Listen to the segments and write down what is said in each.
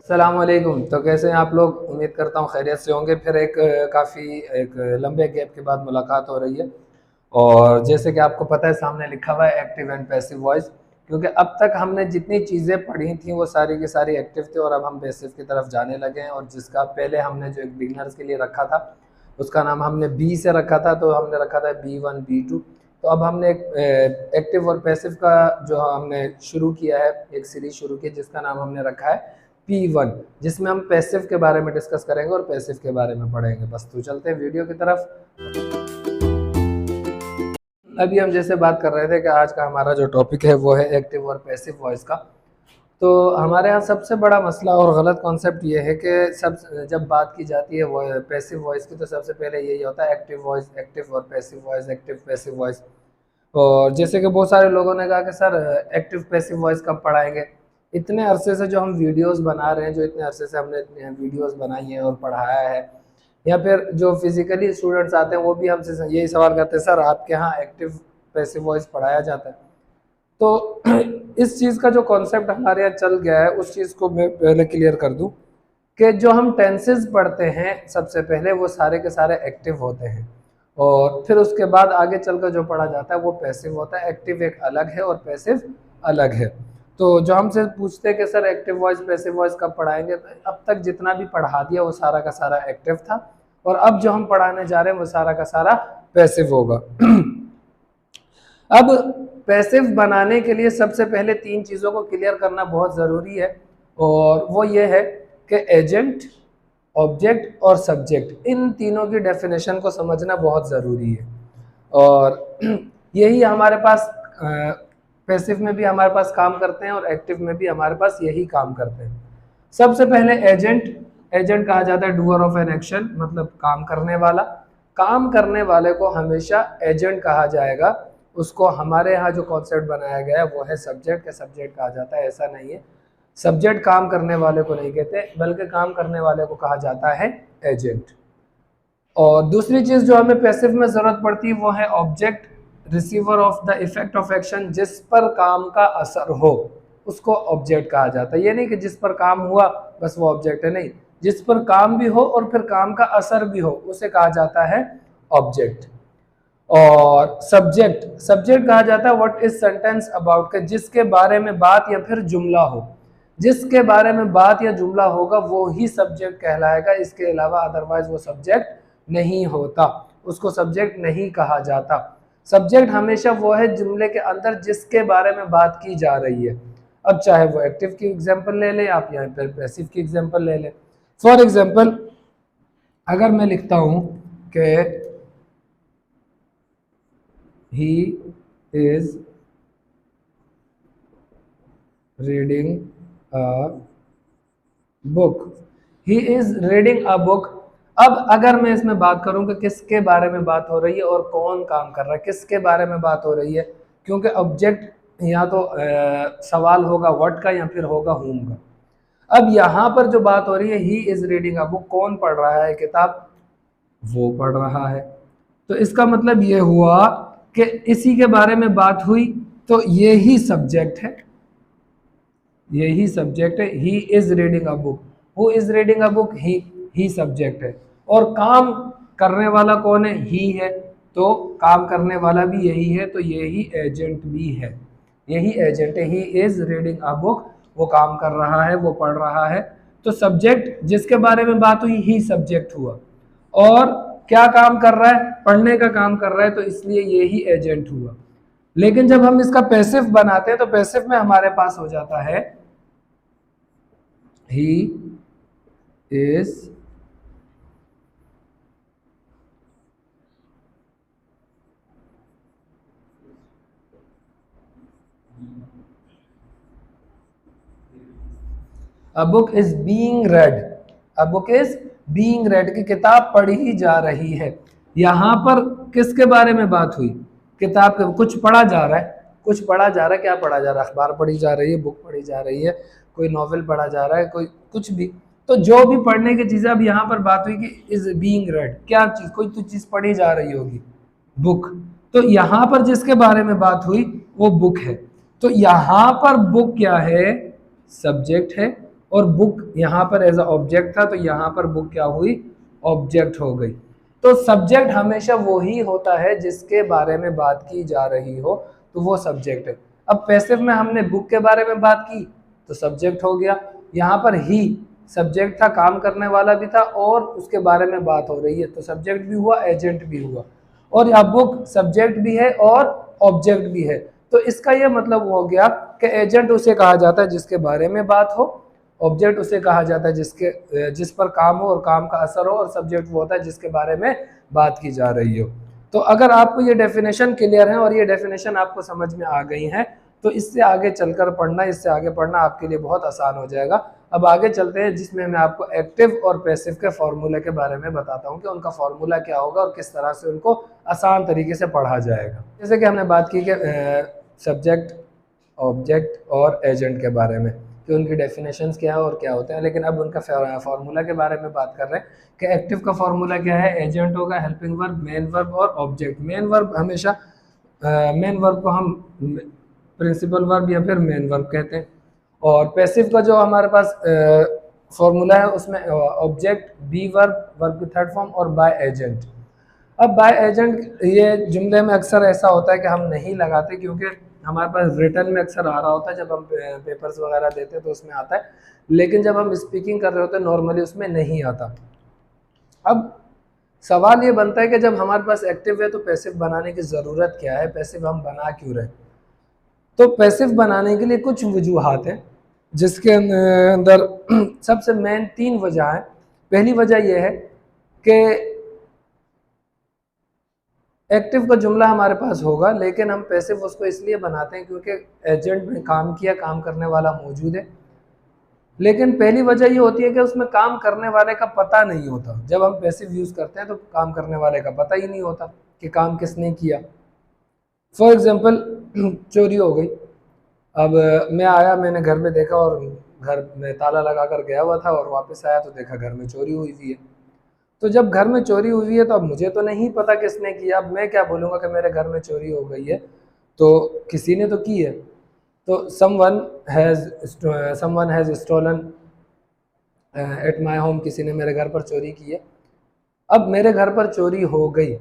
अस्सलाम वालेकुम। तो कैसे हैं आप लोग? उम्मीद करता हूँ खैरियत से होंगे। फिर काफ़ी लंबे गैप के बाद मुलाकात हो रही है। और जैसे कि आपको पता है, सामने लिखा हुआ है एक्टिव एंड पैसिव वॉइस, क्योंकि अब तक हमने जितनी चीज़ें पढ़ी थी वो सारी की सारी एक्टिव थी और अब हम पैसिव की तरफ जाने लगे हैं। और जिसका पहले हमने जो एक बिगनर्स के लिए रखा था उसका नाम हमने बी से रखा था, तो हमने रखा था B1 B2। तो अब हमने एक एक्टिव और पैसिव का जो हमने शुरू किया है, एक सीरीज शुरू की जिसका नाम हमने रखा है P1, जिसमें हम पैसिव के बारे में डिस्कस करेंगे और पैसिव के बारे में पढ़ेंगे। बस तो चलते हैं वीडियो की तरफ। अभी हम जैसे बात कर रहे थे कि आज का हमारा जो टॉपिक है वो है एक्टिव और पैसिव वॉइस का। तो हमारे यहाँ सबसे बड़ा मसला और गलत कॉन्सेप्ट ये है कि सब जब बात की जाती है वो पैसिव वॉइस की, तो सबसे पहले यही होता है एक्टिव वॉइस, एक्टिव और passive voice, active passive voice. और जैसे कि बहुत सारे लोगों ने कहा कि सर एक्टिव पैसिव वॉइस कब पढ़ाएंगे? इतने अरसे से जो हम वीडियोस बना रहे हैं, जो इतने अरसे से हमने इतने वीडियोस बनाई हैं और पढ़ाया है, या फिर जो फिजिकली स्टूडेंट्स आते हैं वो भी हमसे यही सवाल करते हैं, सर आपके यहाँ एक्टिव पैसिव वॉइस पढ़ाया जाता है? तो इस चीज़ का जो कॉन्सेप्ट हमारे यहाँ चल गया है उस चीज़ को मैं पहले क्लियर कर दूं कि जो हम टेंसेस पढ़ते हैं सबसे पहले वो सारे के सारे एक्टिव होते हैं, और फिर उसके बाद आगे चलकर जो पढ़ा जाता है वो पैसिव होता है। एक्टिव एक अलग है और पैसिव अलग है। तो जो हमसे पूछते हैं कि sir active voice passive voice कब पढ़ाएंगे, तो अब तक जितना भी पढ़ा दिया वो सारा का सारा एक्टिव था, और अब जो हम पढ़ाने जा रहे हैं वो सारा का सारा पैसिव होगा। अब पैसिव बनाने के लिए सबसे पहले तीन चीज़ों को क्लियर करना बहुत ज़रूरी है, और वो ये है कि एजेंट, ऑब्जेक्ट और सब्जेक्ट, इन तीनों की डेफिनेशन को समझना बहुत ज़रूरी है। और यही हमारे पास पैसिव में भी हमारे पास काम करते हैं और एक्टिव में भी हमारे पास यही काम करते हैं। सबसे पहले एजेंट। एजेंट कहा जाता है डूअर ऑफ एन एक्शन, मतलब काम करने वाला। काम करने वाले को हमेशा एजेंट कहा जाएगा। उसको हमारे यहाँ जो कॉन्सेप्ट बनाया गया है वो है सब्जेक्ट, के सब्जेक्ट कहा जाता है। ऐसा नहीं है, सब्जेक्ट काम करने वाले को नहीं कहते, बल्कि काम करने वाले को कहा जाता है एजेंट। और दूसरी चीज़ जो हमें पैसिव में ज़रूरत पड़ती है वो है object, receiver of the effect of action. जिस पर काम का असर हो उसको ऑब्जेक्ट कहा जाता है। ये नहीं कि जिस पर काम हुआ बस वो ऑब्जेक्ट है, नहीं, जिस पर काम भी हो और फिर काम का असर भी हो उसे कहा जाता है ऑब्जेक्ट। और सब्जेक्ट, सब्जेक्ट कहा जाता है व्हाट इज सेंटेंस अबाउट, के जिसके बारे में बात या फिर जुमला हो। जिसके बारे में बात या जुमला होगा वो ही सब्जेक्ट कहलाएगा, इसके अलावा अदरवाइज वो सब्जेक्ट नहीं होता, उसको सब्जेक्ट नहीं कहा जाता। सब्जेक्ट हमेशा वो है जुमले के अंदर जिसके बारे में बात की जा रही है। अब चाहे वो एक्टिव की एग्जांपल ले लें आप, यहाँ पर पैसिव की एग्जांपल ले लें। फॉर एग्जांपल अगर मैं लिखता हूँ कि he is reading a book, he is reading a book। अब अगर मैं इसमें बात करूं कि किसके बारे में बात हो रही है और कौन काम कर रहा है, किसके बारे में बात हो रही है, क्योंकि ऑब्जेक्ट या तो सवाल होगा व्हाट का या फिर होगा whom का। अब यहाँ पर जो बात हो रही है he is reading a book, कौन पढ़ रहा है किताब? वो पढ़ रहा है। तो इसका मतलब ये हुआ कि इसी के बारे में बात हुई, तो ये ही सब्जेक्ट है, यही सब्जेक्ट है। He is reading a book, who is reading a book, he subject है। और काम करने वाला कौन है? ही है, तो काम करने वाला भी यही है, तो यही एजेंट भी है, यही एजेंट है। He is reading a book, वो काम कर रहा है, वो पढ़ रहा है। तो सब्जेक्ट जिसके बारे में बात हुई ही सब्जेक्ट हुआ, और क्या काम कर रहा है? पढ़ने का काम कर रहा है, तो इसलिए ये ही एजेंट हुआ। लेकिन जब हम इसका पैसिव बनाते हैं तो पैसिव में हमारे पास हो जाता है he is a book is being red, a book is being red, की किताब पढ़ी जा रही है। यहाँ पर किसके बारे में बात हुई? किताब के, कुछ पढ़ा जा रहा है, कुछ पढ़ा जा रहा है। क्या पढ़ा जा रहा है? अखबार पढ़ी जा रही है, बुक पढ़ी जा रही है, कोई नॉवेल पढ़ा जा रहा है, कोई कुछ भी। तो जो भी पढ़ने की चीज़, अब यहाँ पर बात हुई कि इज बीइंग रेड, क्या चीज़, कोई तो चीज़ पढ़ी जा रही होगी, बुक। तो यहाँ पर जिसके बारे में बात हुई वो बुक है। तो यहाँ पर बुक क्या है? सब्जेक्ट है, और बुक यहाँ पर एज अ ऑब्जेक्ट था, तो यहाँ पर बुक क्या हुई, ऑब्जेक्ट हो गई। तो सब्जेक्ट हमेशा वही होता है जिसके बारे में बात की जा रही हो, तो वो सब्जेक्ट है। अब पैसिव में हमने बुक के बारे में बात की तो सब्जेक्ट हो गया, यहाँ पर ही सब्जेक्ट था, काम करने वाला भी था और उसके बारे में बात हो रही है, तो सब्जेक्ट भी हुआ, एजेंट भी हुआ। और यहाँ बुक सब्जेक्ट भी है और ऑब्जेक्ट भी है, तो इसका यह मतलब हो गया कि एजेंट उसे कहा जाता है जिसके बारे में बात हो, ऑब्जेक्ट उसे कहा जाता है जिस पर काम हो और काम का असर हो, और सब्जेक्ट वो होता है जिसके बारे में बात की जा रही हो। तो अगर आपको ये डेफिनेशन क्लियर है और ये डेफिनेशन आपको समझ में आ गई है, तो इससे आगे चलकर पढ़ना, इससे आगे पढ़ना आपके लिए बहुत आसान हो जाएगा। अब आगे चलते हैं, जिसमें मैं आपको एक्टिव और पैसिव के फॉर्मूले के बारे में बताता हूँ कि उनका फॉर्मूला क्या होगा और किस तरह से उनको आसान तरीके से पढ़ा जाएगा। जैसे कि हमने बात की कि सब्जेक्ट, ऑब्जेक्ट और एजेंट के बारे में कि उनकी डेफिनेशंस क्या है और क्या होते हैं, लेकिन अब उनका फॉर्मूला के बारे में बात कर रहे हैं कि एक्टिव का फॉर्मूला क्या है। एजेंट होगा, हेल्पिंग वर्ब, मेन वर्ब और ऑब्जेक्ट। मेन वर्ब हमेशा मेन वर्ब को हम प्रिंसिपल वर्ब या फिर मेन वर्ब कहते हैं। और पैसिव का जो हमारे पास फॉर्मूला है उसमें ऑब्जेक्ट, बी वर्ब, वर्ब की थर्ड फॉर्म और बाय एजेंट। अब बाय एजेंट ये जुमले में अक्सर ऐसा होता है कि हम नहीं लगाते, क्योंकि हमारे पास रिटर्न में अक्सर आ रहा होता है, जब हम पेपर्स वगैरह देते हैं तो उसमें आता है, लेकिन जब हम स्पीकिंग कर रहे होते हैं नॉर्मली उसमें नहीं आता। अब सवाल ये बनता है कि जब हमारे पास एक्टिव है तो पैसिव बनाने की ज़रूरत क्या है, पैसिव हम बना क्यों रहे। तो पैसिव बनाने के लिए कुछ वजूहात हैं, जिसके अंदर सबसे मेन 3 वजह है। पहली वजह यह है कि एक्टिव का जुमला हमारे पास होगा, लेकिन हम पैसिव उसको इसलिए बनाते हैं क्योंकि एजेंट ने काम किया, काम करने वाला मौजूद है। लेकिन पहली वजह ये होती है कि उसमें काम करने वाले का पता नहीं होता। जब हम पैसिव यूज़ करते हैं तो काम करने वाले का पता ही नहीं होता कि काम किसने किया। फॉर एग्जाम्पल चोरी हो गई। अब मैं आया, मैंने घर में देखा और घर में ताला लगा कर गया हुआ था, और वापस आया तो देखा घर में चोरी हुई हुई है। तो जब घर में चोरी हुई है तो अब मुझे तो नहीं पता किसने किया। अब मैं क्या बोलूँगा कि मेरे घर में चोरी हो गई है, तो किसी ने तो की है। तो someone has stolen at my home, किसी ने मेरे घर पर चोरी की है। अब मेरे घर पर चोरी हो गई,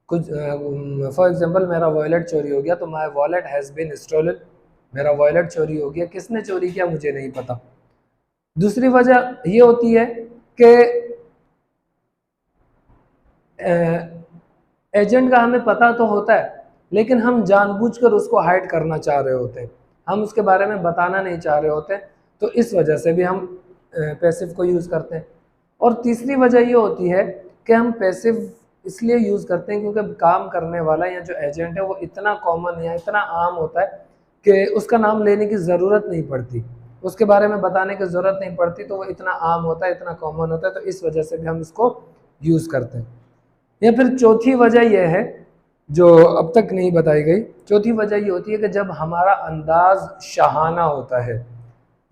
कुछ फॉर एग्जांपल मेरा वॉलेट चोरी हो गया, तो my wallet has been stolen, मेरा वॉलेट चोरी हो गया। किसने चोरी किया मुझे नहीं पता। दूसरी वजह ये होती है कि एजेंट का हमें पता तो होता है, लेकिन हम जानबूझकर उसको हाइड करना चाह रहे होते हैं, हम उसके बारे में बताना नहीं चाह रहे होते, तो इस वजह से भी हम पैसिव को यूज़ करते हैं। और तीसरी वजह ये होती है कि हम पैसिव इसलिए यूज़ करते हैं क्योंकि काम करने वाला या जो एजेंट है वो इतना कॉमन या इतना आम होता है कि उसका नाम लेने की ज़रूरत नहीं पड़ती, उसके बारे में बताने की ज़रूरत नहीं पड़ती, तो वो इतना आम होता है, इतना कॉमन होता है, तो इस वजह से भी हम इसको यूज़ करते हैं। या फिर चौथी वजह यह है जो अब तक नहीं बताई गई। चौथी वजह ये होती है कि जब हमारा अंदाज शाहाना होता है,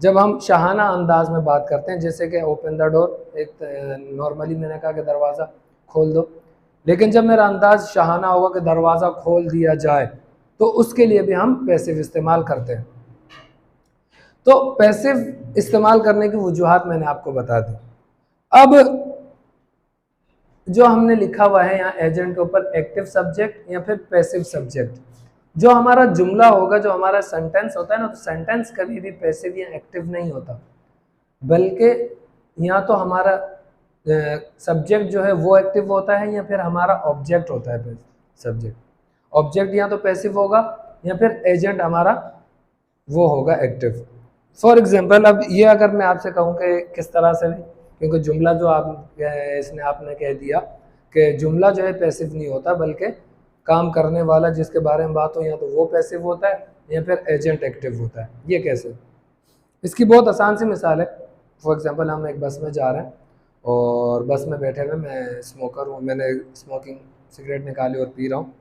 जब हम शाहाना अंदाज में बात करते हैं, जैसे कि ओपन द डोर, एक नॉर्मली मैंने कहा कि दरवाज़ा खोल दो, लेकिन जब मेरा अंदाज शाहाना होगा कि दरवाज़ा खोल दिया जाए, तो उसके लिए भी हम पैसिव इस्तेमाल करते हैं। तो पैसिव इस्तेमाल करने की वजूहात मैंने आपको बता दी। अब जो हमने लिखा हुआ है यहाँ एजेंट के ऊपर, एक्टिव सब्जेक्ट या फिर पैसिव सब्जेक्ट, जो हमारा जुमला होगा, जो हमारा सेंटेंस होता है ना, तो सेंटेंस कभी भी पैसिव या एक्टिव नहीं होता, बल्कि यहाँ तो हमारा सब्जेक्ट जो है वो एक्टिव होता है या फिर हमारा ऑब्जेक्ट होता है सब्जेक्ट। ऑब्जेक्ट या तो पैसिव होगा या फिर एजेंट हमारा वो होगा एक्टिव। फॉर एग्जाम्पल, अब ये अगर मैं आपसे कहूँ कि किस तरह से, क्योंकि जुमला जो आपने कह दिया कि जुमला जो है पैसिव नहीं होता, बल्कि काम करने वाला जिसके बारे में बात हो या तो वो पैसिव होता है या फिर एजेंट एक्टिव होता है। ये कैसे? इसकी बहुत आसान सी मिसाल है। फॉर एग्जांपल, हम एक बस में जा रहे हैं और बस में बैठे हुए, मैं स्मोकर हूँ, मैंने स्मोकिंग सिगरेट निकाली और पी रहा हूँ।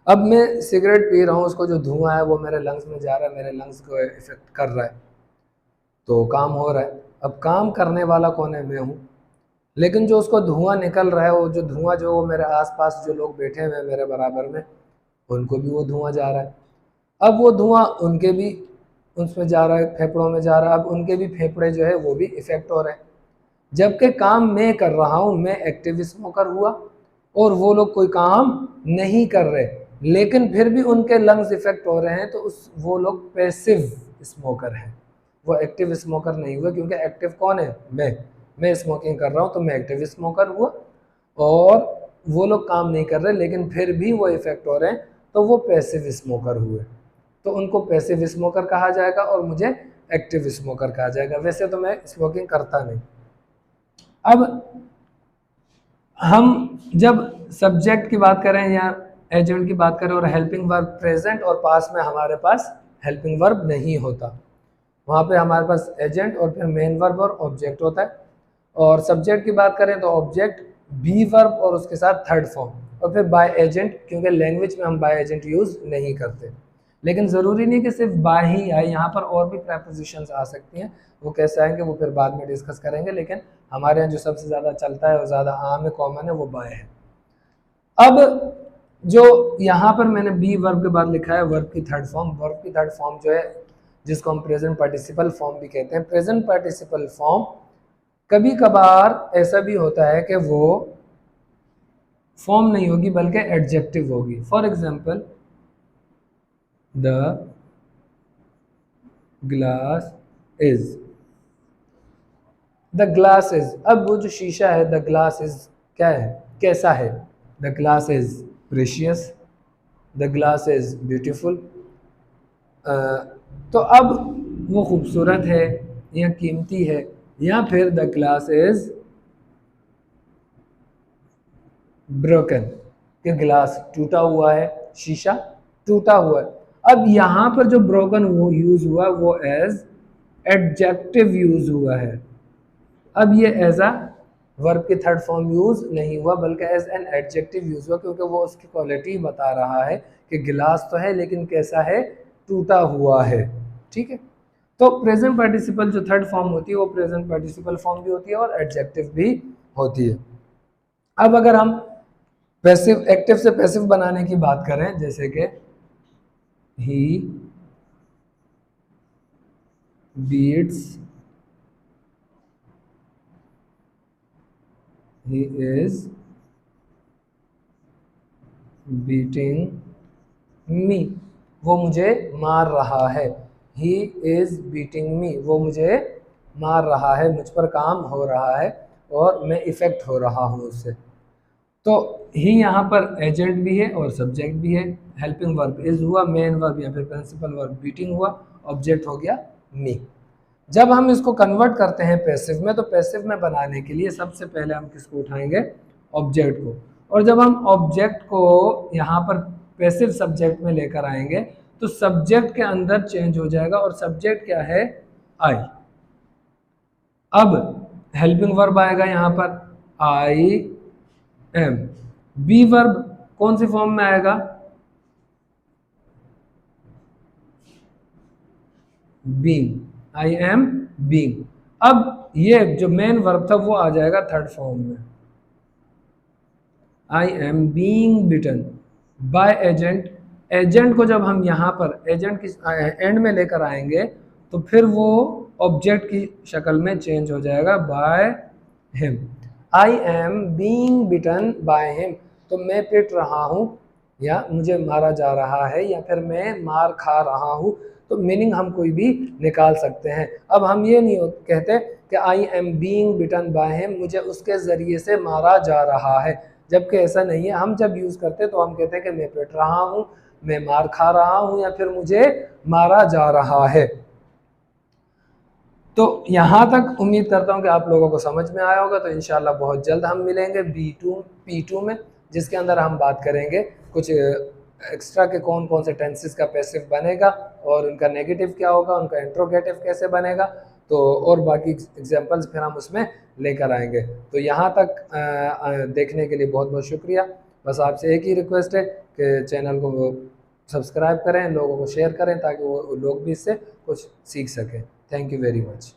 अब मैं सिगरेट पी रहा हूँ, उसको जो धुआं है वो मेरे लंग्स में जा रहा है, मेरे लंग्स को इफेक्ट कर रहा है, तो काम हो रहा है। अब काम करने वाला कौन है? मैं हूँ। लेकिन जो उसको धुआं निकल रहा है, वो जो धुआं जो वो मेरे आसपास जो लोग बैठे हुए हैं मेरे बराबर में, उनको भी वो धुआं जा रहा है। अब वो धुआं उसमें जा रहा है, फेफड़ों में जा रहा है, अब उनके भी फेफड़े जो है वो भी इफेक्ट हो रहे हैं। जबकि काम मैं कर रहा हूँ, मैं एक्टिव स्मोकर हुआ और वो लोग कोई काम नहीं कर रहे, लेकिन फिर भी उनके लंग्स इफेक्ट हो रहे हैं, तो उस वो लोग पैसिव स्मोकर हैं, वो एक्टिव स्मोकर नहीं हुए। क्योंकि एक्टिव कौन है? मैं स्मोकिंग कर रहा हूँ तो मैं एक्टिव स्मोकर हुआ, और वो लोग काम नहीं कर रहे लेकिन फिर भी वो इफेक्ट हो रहे हैं, तो वो पैसिव स्मोकर हुए। तो उनको पैसिव स्मोकर कहा जाएगा और मुझे एक्टिव स्मोकर कहा जाएगा। वैसे तो मैं स्मोकिंग करता नहीं। अब हम जब सब्जेक्ट की बात करें या एजेंट की बात करें और हेल्पिंग वर्ब प्रेजेंट और पास में हमारे पास हेल्पिंग वर्ब नहीं होता, वहाँ पे हमारे पास एजेंट और फिर मेन वर्ब और ऑब्जेक्ट होता है। और सब्जेक्ट की बात करें तो ऑब्जेक्ट, बी वर्ब और उसके साथ थर्ड फॉर्म, और फिर बाय एजेंट, क्योंकि लैंग्वेज में हम बाय एजेंट यूज़ नहीं करते। लेकिन ज़रूरी नहीं कि सिर्फ बाय ही आए, यहाँ पर और भी प्रेपोजिशंस आ सकती हैं। वो कैसे आएंगे वो फिर बाद में डिस्कस करेंगे, लेकिन हमारे यहाँ जो सबसे ज़्यादा चलता है और ज़्यादा आम है, कॉमन है, वो बाय है। अब जो यहाँ पर मैंने बी वर्ब के बाद लिखा है वर्ब की थर्ड फॉर्म, वर्ब की थर्ड फॉर्म जो है जिसको हम प्रेजेंट पार्टिसिपल फॉर्म भी कहते हैं। प्रेजेंट पार्टिसिपल फॉर्म कभी कभार ऐसा भी होता है कि वो फॉर्म नहीं होगी बल्कि एडजेक्टिव होगी। For example, the glass is, the glass is. अब वो जो शीशा है, द ग्लास इज क्या है? कैसा है? The glass is precious, the glass is beautiful. तो अब वो खूबसूरत है या कीमती है, या फिर द ग्लास इज ब्रोकन, कि ग्लास टूटा हुआ है, शीशा टूटा हुआ है। अब यहाँ पर जो ब्रोकन वो यूज हुआ वो एज एडजेक्टिव यूज हुआ है। अब ये एज अ वर्ब की थर्ड फॉर्म यूज नहीं हुआ बल्कि एज एन एडजेक्टिव यूज हुआ, क्योंकि वो उसकी क्वालिटी बता रहा है कि गिलास तो है लेकिन कैसा है? टूटा हुआ है। ठीक है, तो प्रेजेंट पार्टिसिपल जो थर्ड फॉर्म होती है वो प्रेजेंट पार्टिसिपल फॉर्म भी होती है और एडजेक्टिव भी होती है। अब अगर हम पैसिव, एक्टिव से पैसिव बनाने की बात करें, जैसे कि ही beats, he is beating me, वो मुझे मार रहा है। he is beating me, वो मुझे मार रहा है, मुझ पर काम हो रहा है और मैं इफेक्ट हो रहा हूँ उससे। तो ही यहाँ पर एजेंट भी है और सब्जेक्ट भी है। हेल्पिंग वर्ब इज हुआ, मेन वर्ब या फिर प्रिंसिपल वर्ब बीटिंग हुआ, ऑब्जेक्ट हो गया मी। जब हम इसको कन्वर्ट करते हैं पैसिव में, तो पैसिव में बनाने के लिए सबसे पहले हम किसको उठाएंगे? ऑब्जेक्ट को। और जब हम ऑब्जेक्ट को यहाँ पर पैसिव सब्जेक्ट में लेकर आएंगे तो सब्जेक्ट के अंदर चेंज हो जाएगा, और सब्जेक्ट क्या है? आई। अब हेल्पिंग वर्ब आएगा यहाँ पर आई एम। बी वर्ब कौन सी फॉर्म में आएगा? Being, I am being. अब ये जो मेन वर्ब था वो आ जाएगा थर्ड फॉर्म में, I am being beaten by agent. Agent को जब हम यहाँ पर एजेंट की एंड में लेकर आएंगे तो फिर वो ऑब्जेक्ट की शक्ल में चेंज हो जाएगा, by him. I am being beaten by him, तो मैं पिट रहा हूँ या मुझे मारा जा रहा है या फिर मैं मार खा रहा हूँ, तो मीनिंग हम कोई भी निकाल सकते हैं। अब हम ये नहीं कहते कि I am being beaten by him, मुझे उसके ज़रिए से मारा जा रहा है, जबकि ऐसा नहीं है। हम जब यूज़ करते हैं तो हम कहते हैं कि मैं पिट रहा हूँ, मैं मार खा रहा हूँ या फिर मुझे मारा जा रहा है। तो यहाँ तक उम्मीद करता हूँ कि आप लोगों को समझ में आया होगा। तो इंशाल्लाह बहुत जल्द हम मिलेंगे P2 में, जिसके अंदर हम बात करेंगे कुछ एक्स्ट्रा के कौन कौन से टेंसेस का पैसिव बनेगा और उनका नेगेटिव क्या होगा, उनका इंट्रोगेटिव कैसे बनेगा, तो और बाकी एग्जांपल्स फिर हम उसमें लेकर आएंगे। तो यहाँ तक देखने के लिए बहुत बहुत शुक्रिया। बस आपसे एक ही रिक्वेस्ट है कि चैनल को सब्सक्राइब करें, लोगों को शेयर करें ताकि वो लोग भी इससे कुछ सीख सकें। Thank you very much.